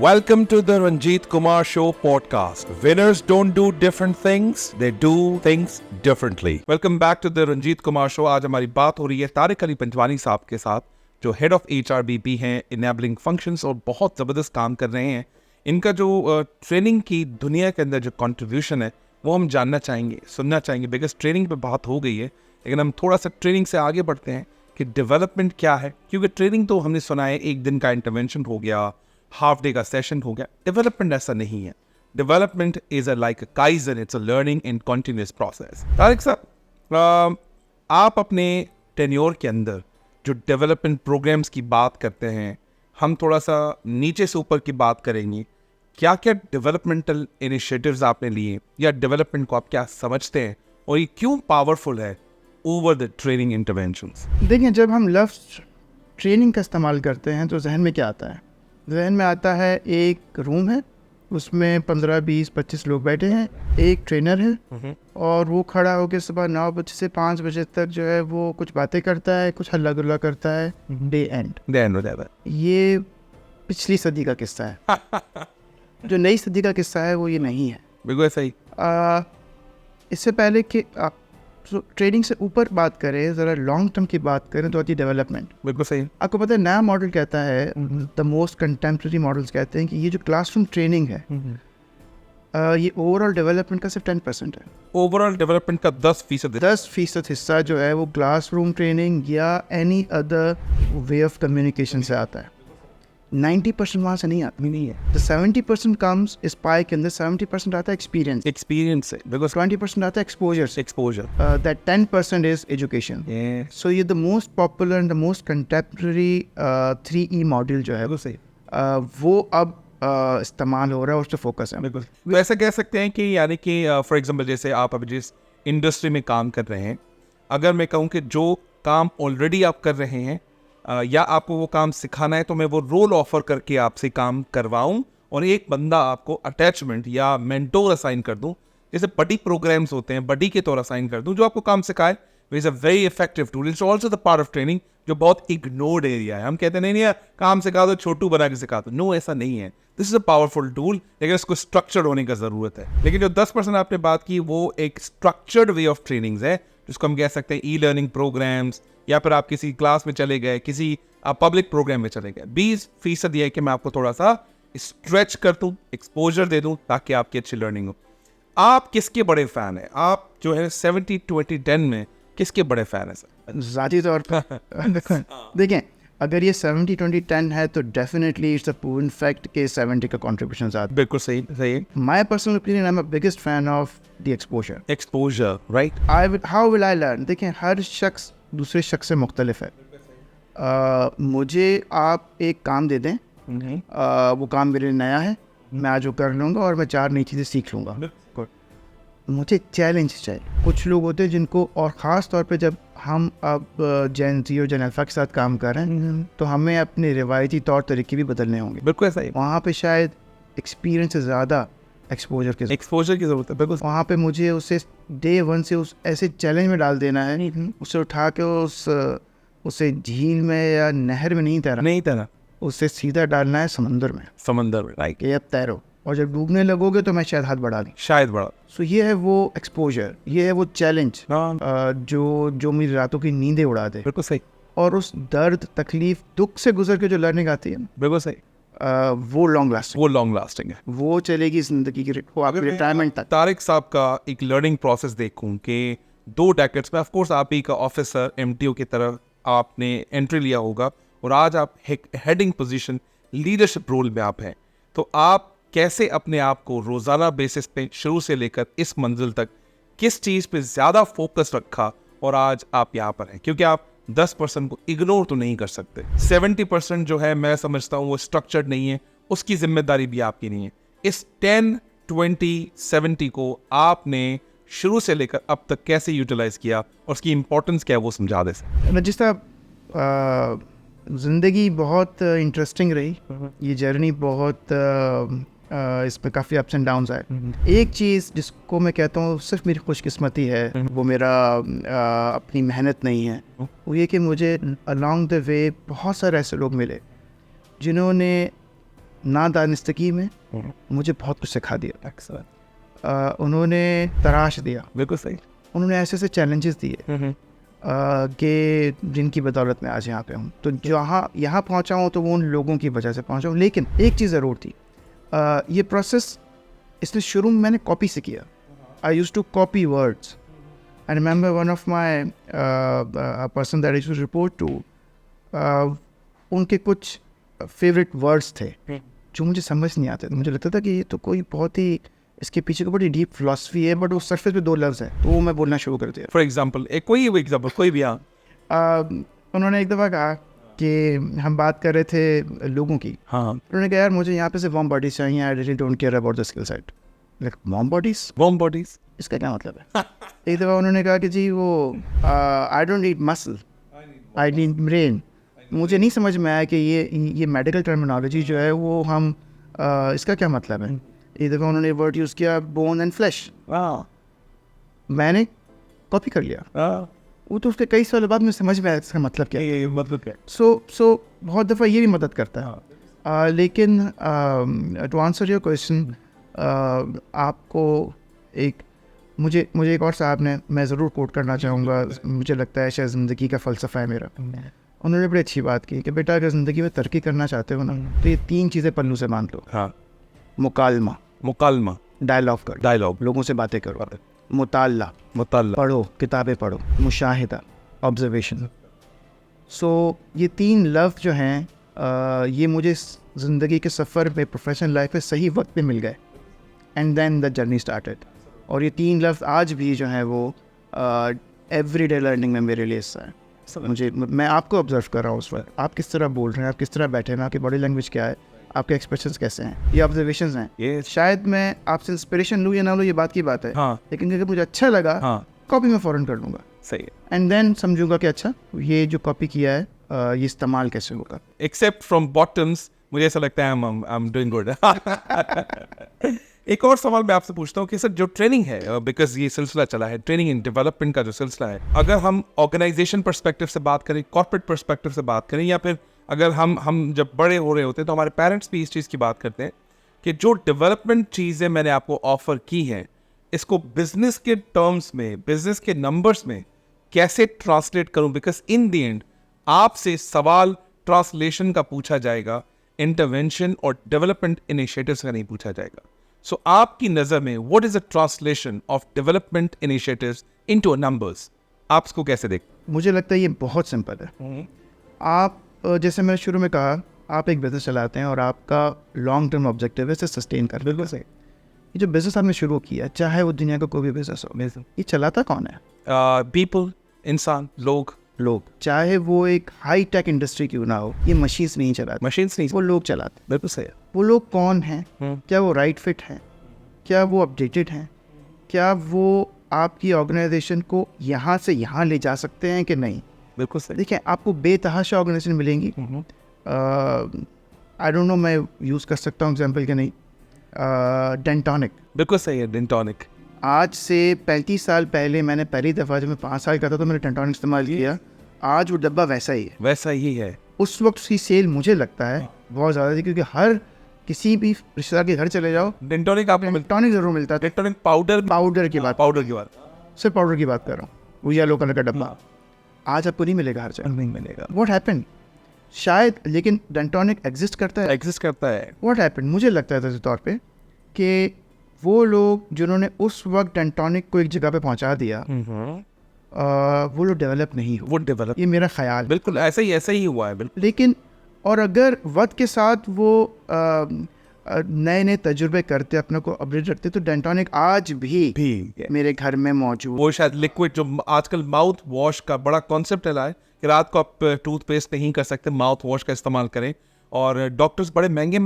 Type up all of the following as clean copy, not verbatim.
Welcome to the Ranjit Kumar Show podcast. Winners don't do different things, they do things differently. Welcome back to the Ranjit Kumar Show. आज हमारी बात हो रही है तारिक अली पंजवानी साहब के साथ, जो हेड ऑफ HRBP हैं, इनेबलिंग फंक्शंस, और बहुत ज़बरदस्त काम कर रहे हैं. इनका जो ट्रेनिंग की दुनिया के अंदर जो कंट्रीब्यूशन है वो हम जानना चाहेंगे, सुनना चाहेंगे, बिकॉज ट्रेनिंग पे बात हो गई है, लेकिन हम थोड़ा सा ट्रेनिंग से आगे बढ़ते हैं कि डेवलपमेंट क्या है. क्योंकि ट्रेनिंग तो हमने सुना है एक दिन का इंटरवेंशन हो गया, हाफ डे का सेशन हो गया. डेवलपमेंट ऐसा नहीं है. Development is a like kaizen, it's a learning and continuous process. Tariq साहब, आप अपने टेन्योर के अंदर जो डेवलपमेंट प्रोग्राम्स की बात करते हैं, हम थोड़ा सा नीचे से ऊपर की बात करेंगे. क्या क्या डेवलपमेंटल इनिशिएटिव्स आपने लिए, या डेवलपमेंट को आप क्या समझते हैं, और ये क्यों पावरफुल है ओवर द ट्रेनिंग इंटरवेंशंस? देखिए, जब हम लफ्ज़ ट्रेनिंग का इस्तेमाल करते हैं तो जहन में क्या आता है? जहन में आता है एक रूम है, उसमें 15, 20, 25 लोग बैठे हैं, एक ट्रेनर है और वो खड़ा होकर सुबह 9 बजे से 5 बजे तक जो है वो कुछ बातें करता है, कुछ हल्ला गुल्ला करता है. डे एंड हो जाता है. ये पिछली सदी का किस्सा है. जो नई सदी का किस्सा है वो ये नहीं है. बिल्कुल सही. इससे पहले कि आप ट्रेनिंग से ऊपर बात करें, ज़रा लॉन्ग टर्म की बात करें, तो आती है डेवलपमेंट. बिल्कुल सही. आपको पता है नया मॉडल कहता है, द मोस्ट कंटेम्प्रेरी मॉडल्स कहते हैं कि ये जो क्लासरूम ट्रेनिंग है ये ओवरऑल डेवलपमेंट का सिर्फ 10% है. ओवरऑल डेवलपमेंट का 10% हिस्सा जो है वो क्लासरूम ट्रेनिंग या any other way of communication से आता है. 90% वहाँ से नहीं आता. नहीं है. द 70% कम्स इस पाई के अंदर 70% आता है एक्सपीरियंस से, बिकॉज 20% आता है exposure. That 10% is education. So ये the most popular and the most contemporary 3E model जो है बिल्कुल सही. वो अब इस्तेमाल हो रहा है, उस पर फोकस है. बिल्कुल. तो ऐसा कह सकते हैं कि यानी कि फॉर एग्जांपल जैसे आप अभी जिस इंडस्ट्री में काम कर रहे हैं, अगर मैं कहूँ कि जो काम ऑलरेडी आप कर रहे हैं या आपको वो काम सिखाना है, तो मैं वो रोल ऑफर करके आपसे काम करवाऊं और एक बंदा आपको अटैचमेंट या मेंटोर असाइन कर दूं, जैसे बडी प्रोग्राम्स होते हैं, बडी के तौर असाइन कर दूं, जो आपको काम सिखाए. Is a very effective tool. It's also the part of training जो बहुत इग्नोर्ड एरिया है. हम कहते हैं नहीं काम सिखा दो, छोटू बना के सिखा दो. नो, ऐसा नहीं है. This is a powerful tool, लेकिन इसको स्ट्रक्चर्ड होने का जरूरत है. लेकिन जो 10% आपने बात की वो एक स्ट्रक्चर्ड वे ऑफ ट्रेनिंग है, जिसको हम कह सकते हैं ई-लर्निंग प्रोग्राम्स, या फिर आप किसी क्लास में चले गए, किसी पब्लिक प्रोग्राम में चले गए. 20% यह है कि मैं आपको थोड़ा सा स्ट्रेच कर दूं, एक्सपोजर दे दूं, ताकि आपकी अच्छी लर्निंग हो. आप किसके बड़े फैन हैं? आप जो है 70-20-10 में किसके बड़े फैन हैं सर? ज़ाती तौर पर देखें, अगर ये 70-20-10 है तो definitely it's a proven fact के 70 का कंट्रीब्यूशन ज़्यादा. बिल्कुल सही सही. My personal opinion, I am a biggest fan of the exposure. Right. How will I learn? देखें, हर शख्स दूसरे शख्स से मुख्तलिफ है. मुझे आप एक काम दे दें, वो काम मेरे लिए नया है, मैं आज वो कर लूँगा और मैं 4 नई चीज़ें सीख लूँगा. मुझे चैलेंज चाहिए. कुछ लोग होते हैं जिनको, और ख़ास तौर पे जब हम अब जेन ज़ी और जेन अल्फ़ा के साथ काम कर रहे हैं, तो हमें अपने रिवायती तौर तरीके भी बदलने होंगे. बिल्कुल ऐसा ही. वहाँ पे शायद एक्सपीरियंस से ज़्यादा एक्सपोजर की ज़रूरत है. बिल्कुल. वहाँ पे मुझे उसे डे 1 से उस ऐसे चैलेंज में डाल देना है, उसे उठा के उसे झील में या नहर में नहीं तैरना, उसे सीधा डालना है समंदर में. राइट. ये अब तैरो, और जब डूबने लगोगे तो मैं शायद हाथ बढ़ा दूँ. सो ये है वो एक्सपोजर, ये है वो चैलेंज जो मेरी रातों की नींदें उड़ा दे. बिल्कुल सही. और उस दर्द, तकलीफ, दुख से गुजर के जो लर्निंग आती है, बिल्कुल सही, वो लॉन्ग लास्टिंग है. वो चलेगी जिंदगी की, वो आपके रिटायरमेंट तक. तारिक साहब का एक लर्निंग प्रोसेस देखूं कि 2 डेकेड्स में, ऑफ कोर्स आप ही का ऑफिसर MTO की तरह आपने एंट्री लिया होगा, और आज आप हेडिंग पोजीशन, लीडरशिप रोल में आप हैं, तो आप कैसे अपने आप को रोजाना बेसिस पे शुरू से लेकर इस मंजिल तक किस चीज़ पे ज़्यादा फोकस रखा, और आज आप यहाँ पर हैं? क्योंकि आप 10% को इग्नोर तो नहीं कर सकते. 70% जो है मैं समझता हूँ वो स्ट्रक्चर्ड नहीं है, उसकी जिम्मेदारी भी आपकी नहीं है. इस 10, 20, 70 को आपने शुरू से लेकर अब तक कैसे यूटिलाइज किया, और उसकी इंपॉर्टेंस क्या है, वो समझा दे सर. जिस तरह ज़िंदगी बहुत इंटरेस्टिंग रही, ये जर्नी बहुत इस पर काफ़ी अप्स एंड डाउन्स आए. एक चीज़ जिसको मैं कहता हूँ सिर्फ मेरी खुशकिस्मती है, वो मेरा अपनी मेहनत नहीं है, वो ये कि मुझे अलॉन्ग द वे बहुत सारे ऐसे लोग मिले जिन्होंने नादानिस्तगी में मुझे बहुत कुछ सिखा दिया। उन्होंने तराश दिया, बिल्कुल सही। उन्होंने ऐसे ऐसे चैलेंजेस दिए कि जिनकी बदौलत मैं आज यहाँ पे हूँ। तो जहाँ यहाँ पहुँचा हूँ तो वो उन लोगों की वजह से पहुँचा हूँ। लेकिन एक चीज़ ज़रूर थी, ये प्रोसेस इसने शुरू में मैंने कॉपी से किया। I use to copy words. I remember one of my person that I used to report to, उनके कुछ फेवरेट वर्ड्स थे जो मुझे समझ नहीं आते थे। मुझे लगता था कि ये तो कोई बहुत ही, इसके पीछे को बड़ी डीप फिलॉसफी है, बट वो सरफेस पे 2 लफ्ज़ हैं, तो वो मैं बोलना शुरू कर दिया। फॉर एग्जाम्पल कोई एग्जाम्पल कोई भी। हाँ, उन्होंने एक दफ़ा कहा कि हम बात कर रहे थे लोगों की। हाँ, उन्होंने कहा यार मुझे यहाँ पे से वार्म बॉडीज चाहिए, I really don't care about the skill set. Like warm bodies, इसका क्या मतलब है? एक दफ़ा उन्होंने कहा कि जी वो I don't need muscle, I need brain. मुझे नहीं समझ में आया कि ये मेडिकल टर्मिनोलॉजी जो है वो हम इसका क्या मतलब है। एक दफ़ा उन्होंने वर्ड यूज़ किया बोन एंड फ्लैश, मैंने कॉपी कर लिया। वो तो उसके कई सालों बाद मुझे समझ में आया इसका मतलब क्या है। मतलब क्या? सो बहुत दफ़ा ये भी मदद करता है। लेकिन टू आंसर योर क्वेश्चन, आपको मुझे एक और साहब ने, मैं ज़रूर कोट करना चाहूँगा, मुझे लगता है शायद ज़िंदगी का फ़लसफ़ा है मेरा। उन्होंने बड़ी अच्छी बात की कि बेटा अगर ज़िंदगी में तरक्की करना चाहते हो ना तो ये 3 चीज़ें पल्लू से बांध लो। हाँ, मुकालमा, डायलॉग, लोगों से बातें करो। मुताल्ला, पढ़ो, किताबें पढ़ो। मुशाहिदा, ऑब्जर्वेशन। सो ये 3 लफ्ज़ जो हैं ये मुझे ज़िंदगी के सफ़र में, प्रोफेशनल लाइफ में सही वक्त पे मिल गए, and then the journey started. और ये 3 लफ्ज़ आज भी जो हैं वो एवरीडे लर्निंग में मेरे लिए हिस्सा है। मैं आपको ऑब्जर्व कर रहा हूँ उस वक्त, आप किस तरह बोल रहे हैं, आप किस तरह बैठे हैं, आपकी बॉडी लैंग्वेज क्या है, आपके एक्सप्रेशंस कैसे हैं, ये ऑब्जर्वेशंस हैं। ये शायद मैं आपसे इंस्पिरेशन लूँ या ना लूँ ये बात की बात है। हाँ, लेकिन अगर मुझे अच्छा लगा, हाँ, कॉपी में फ़ौरन कर लूँगा। सही है। एंड देन समझूंगा कि अच्छा ये जो कॉपी किया है ये इस्तेमाल कैसे होगा। एक्सेप्ट फ्रॉम बॉटम्स, मुझे ऐसा लगता है आई एम डूइंग गुड। एक और सवाल मैं आपसे पूछता हूँ कि सर जो ट्रेनिंग है, बिकॉज ये सिलसिला चला है ट्रेनिंग एंड डेवलपमेंट का जो सिलसिला है, अगर हम ऑर्गेनाइजेशन पर्सपेक्टिव से बात करें, कॉर्पोरेट पर्सपेक्टिव से बात करें, या फिर अगर हम जब बड़े हो रहे होते हैं तो हमारे पेरेंट्स भी इस चीज़ की बात करते हैं कि जो डेवलपमेंट चीज़ें मैंने आपको ऑफर की हैं इसको बिजनेस के टर्म्स में, बिजनेस के नंबर्स में कैसे ट्रांसलेट करूं, बिकॉज इन द एंड आपसे सवाल ट्रांसलेशन का पूछा जाएगा, इंटरवेंशन और डेवलपमेंट इनिशिएटिव्स का नहीं पूछा जाएगा। सो आपकी नज़र में what is the translation of development initiatives into numbers, आप इसको कैसे देखते? मुझे लगता है ये बहुत सिंपल है। आप जैसे मैंने शुरू में कहा, आप एक बिज़नेस चलाते हैं और आपका लॉन्ग टर्म ऑब्जेक्टिव है इसे सस्टेन करना। बिल्कुल सही। ये जो बिज़नेस आपने शुरू किया, चाहे वो दुनिया का कोई भी बिज़नेस हो, ये चलाता कौन है? पीपल, इंसान, लोग। चाहे वो एक हाई टेक इंडस्ट्री क्यों ना हो, ये मशीन्स नहीं चलाते, मशीन्स नहीं, वो लोग चलाते। बिल्कुल सही है। वो लोग कौन हैं? क्या वो राइट फिट हैं? क्या वो अपडेटेड हैं? क्या वो आपकी ऑर्गेनाइजेशन को यहाँ से यहाँ ले जा सकते हैं कि नहीं? बिल्कुल सही। देखिए, आपको बेतहाशा ऑर्गेनाइजेशन मिलेंगी। आई डोंट नो मैं यूज़ कर सकता हूँ एग्जाम्पल के नहीं, डेंटोनिक। बिल्कुल सही है, डेंटोनिक। आज से 35 साल पहले मैंने पहली दफ़ा जब मैं 5 साल का था तो मैंने डेंटोनिक इस्तेमाल किया। आज वो डब्बा वैसा ही है, वैसा ही है। उस वक्त उसकी सेल मुझे लगता है बहुत ज़्यादा थी, क्योंकि हर किसी भी रिश्तेदार के घर चले जाओ डेंटोनिक आपको डेंटोनिक ज़रूर मिलता है। डेंटोनिक पाउडर की बात सिर्फ पाउडर की बात कर रहा हूँ, वो येलो कलर का डब्बा आज आपको नहीं मिलेगा, हर जगह नहीं मिलेगा। What happened? शायद, लेकिन डेंटोनिक एग्जिस्ट करता है। What happened? मुझे लगता है तौर पे कि वो लोग जिन्होंने उस वक्त डेंटोनिक को एक जगह पे पहुंचा दिया, वो लोग डेवलप नहीं हो। वो डेवलप, ये मेरा ख्याल। बिल्कुल ऐसा ही हुआ है। बिल्कुल। लेकिन और अगर वक्त के साथ वो नए नए तजुर्बे करते, अपने को अपडेट रखते, तो डेंटोनिक आज भी मेरे घर में मौजूद। वो शायद लिक्विड जो आजकल माउथ वॉश का बड़ा कॉन्सेप्ट है कि रात को आप टूथपेस्ट नहीं कर सकते, माउथ वॉश का इस्तेमाल करें, और डॉक्टर्स बड़े महंगे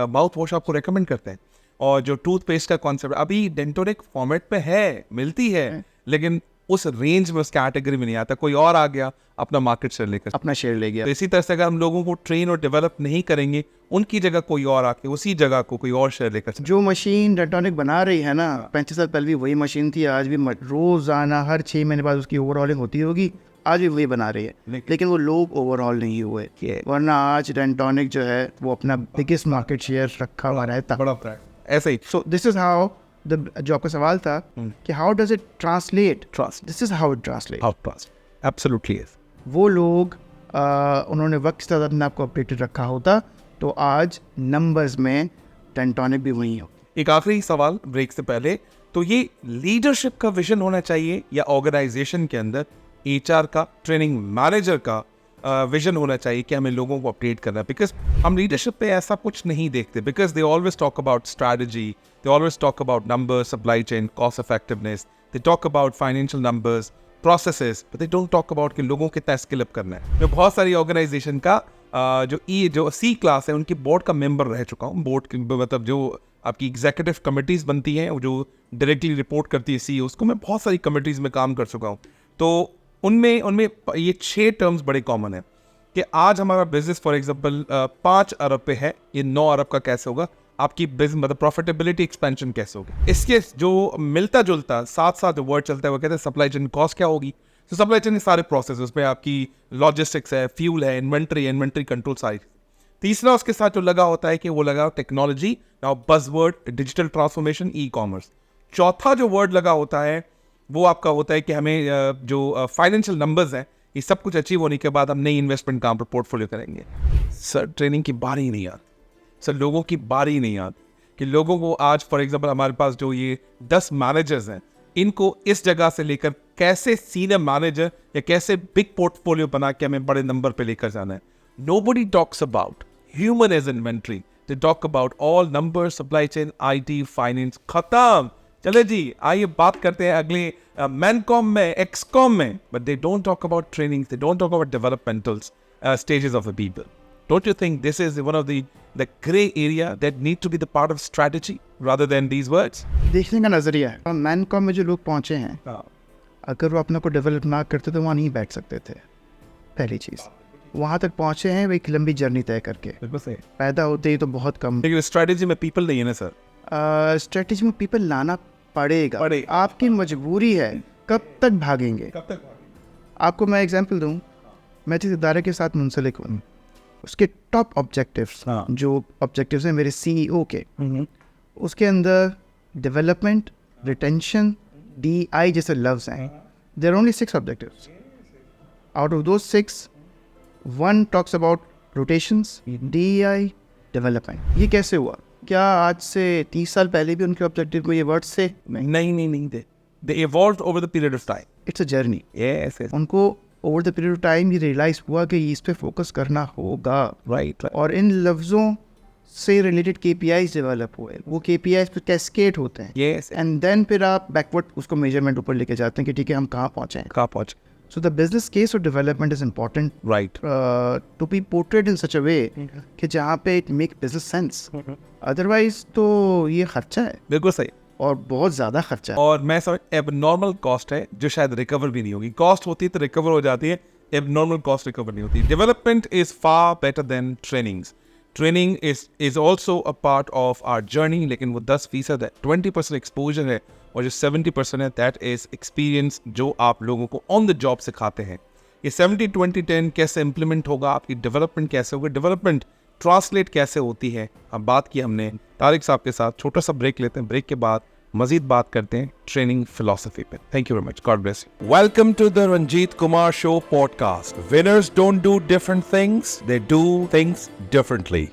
माउथ वॉश आपको रेकमेंड करते हैं। और जो टूथपेस्ट का कॉन्सेप्ट अभी डेंटोनिक फॉर्मेट पे है, मिलती है, लेकिन उस रेंज में, उस कैटेगरी में नहीं आता। कोई और आ गया, अपना मार्केट शेयर लेकर अपना शेयर ले गया। तो इसी तरह से अगर हम लोगों को ट्रेन और डेवलप नहीं करेंगे, उनकी जगह कोई और आके उसी जगह को कोई और शेयर लेकर। जो मशीन डेंटोनिक बना रही है ना, 35 साल पहले भी वही मशीन थी, आज भी रोजाना हर 6 महीने बाद उसकी ओवरऑलिंग होती होगी। आज भी वही बना रही है, लेकिन वो लोग ओवरऑल नहीं हुए। वरना आज डेंटोनिक जो है वो अपना बिगेस्ट मार्केट शेयर रखा हुआ रहता। बड़ा ऐसे ही। सो दिस इज हाउ जो आपका सवाल था कि how does it translate, this is how it translate. Absolutely yes. वो लोग उन्होंने वक्त के साथ अपने आप को अपडेटेड रखा होता तो आज नंबर्स में डेंटोनिक भी वही हो। एक आखिरी सवाल ब्रेक से पहले, तो ये लीडरशिप का विजन होना चाहिए या ऑर्गेनाइजेशन के अंदर एचआर का, ट्रेनिंग मैनेजर का विजन होना चाहिए कि हमें लोगों को अपडेट करना है? बिकॉज हम लीडरशिप पे ऐसा कुछ नहीं देखते, because they always talk about strategy, they always talk about numbers, supply chain, cost effectiveness, they talk about financial numbers, processes, but they don't talk about कि लोगों के कितना स्किल अप करना है। मैं बहुत सारी ऑर्गेनाइजेशन का जो सी क्लास है उनकी बोर्ड का मेंबर रह चुका हूँ। बोर्ड की मतलब जो आपकी एग्जीक्यूटिव कमिटीज बनती हैं जो डायरेक्टली रिपोर्ट करती है सीईओ, उसको मैं बहुत सारी कमिटीज में काम कर चुका हूँ। तो उनमें ये 6 टर्म्स बड़े कॉमन है कि आज हमारा बिजनेस फॉर एग्जांपल 5 अरब पे है, ये 9 अरब का कैसे होगा, आपकी बिजनेस मतलब प्रॉफिटेबिलिटी एक्सपेंशन कैसे होगी। इसके जो मिलता जुलता साथ साथ वर्ड चलता है वो कहते हैं सप्लाई चेन कॉस्ट क्या होगी। तो सप्लाई चेन के सारे प्रोसेस, उसमें आपकी लॉजिस्टिक्स है, फ्यूल है, इन्वेंट्री कंट्रोल साइड। तीसरा उसके साथ जो लगा होता है कि वो लगा technology, now buzzword digital transformation, e commerce. चौथा जो वर्ड लगा होता है वो आपका होता है कि हमें जो फाइनेंशियल नंबर्स हैं, ये सब कुछ अचीव होने के बाद हम नई इन्वेस्टमेंट काम पर पोर्टफोलियो करेंगे। सर ट्रेनिंग की बारी नहीं आती, सर लोगों की बारी नहीं आती कि लोगों को आज फॉर एग्जांपल हमारे पास जो ये 10 मैनेजर्स हैं, इनको इस जगह से लेकर कैसे सीनियर मैनेजर या कैसे बिग पोर्टफोलियो बना के हमें बड़े नंबर पे लेकर जाना है। Nobody talks about human as inventory. They talk about all numbers, supply chain, IT, finance. खत्म। चले जी, आइए बात करते हैं अगले मैनकॉम में, एक्सकॉम में। But they don't talk about trainings. They don't talk about developmental stages of the people. Don't you think this is one of the gray area that need to be the part of strategy rather than these words? देखने का नजरिया है। मैनकॉम में जो लोग पहुंचे हैं, अगर वो अपने को डेवलप ना करते तो वहाँ नहीं बैठ सकते थे। पहली चीज़, वहाँ तक पहुँचे हैं वो एक लंबी जर्नी तय करके। पैदा होते ही तो बहुत कम। लेकिन स्ट्रेटेजी में पीपल नहीं है ना सर। स्ट्रेटेजी में पीपल लाना पड़ेगा। आपकी मजबूरी है, कब तक भागेंगे? आपको मैं एग्जांपल दूं, मैं जिस इदारे के साथ मुंसलिक हूँ उसके टॉप ऑब्जेक्टिव्स, जो ऑब्जेक्टिव्स हैं मेरे सीईओ के, उसके अंदर डेवलपमेंट, रिटेंशन, DI जैसे लफ्ज़ हैं। There are only 6 objectives. Out of those 6 1 talks about rotations, DEI, development. ये कैसे हुआ? क्या आज से 30 साल पहले भी उनके ऑब्जेक्टिव में ये वर्ड्स थे? नहीं थे। They evolved over the period of time. It's a journey. Yes. उनको over the period of time ये रियलाइज हुआ कि इस पे फोकस करना होगा। Right. और इन लफ्ज़ों से रिलेटेड KPIs डेवलप हुए। वो KPIs पे कैस्केड होते हैं। Yes. एंड देन फिर आप बैकवर्ड उसको मेजरमेंट ऊपर लेके जाते हैं कि ठीक है हम कहाँ पहुँचे। So the business case of development is important, right, to be portrayed in such a way कि जहाँ पे it make business sense. Otherwise तो ये खर्चा है, बिल्कुल सही, और बहुत ज़्यादा खर्चा है। और मैं समझ एबनॉर्मल कॉस्ट है जो शायद रिकवर भी नहीं होगी। कॉस्ट होती है तो रिकवर हो जाती है, एबनॉर्मल कॉस्ट रिकवर नहीं होती। Development is far better than trainings. Training is also a part of our journey, लेकिन वो 10% है, 20% एक्सपोजर है, और जो 70% है दैट इज एक्सपीरियंस जो आप लोगों को ऑन द जॉब सिखाते हैं। ये 70-20-10 कैसे इंप्लीमेंट होगा, आपकी डेवलपमेंट कैसे होगी, डेवलपमेंट ट्रांसलेट कैसे होती है, अब बात की हमने तारिक साहब के साथ। छोटा सा ब्रेक लेते हैं, ब्रेक के बाद मजीद बात करते हैं ट्रेनिंग फिलॉसफी पे। Thank you very much, God bless you. Welcome to the Ranjit Kumar show podcast. Winners don't do different things, they do things differently.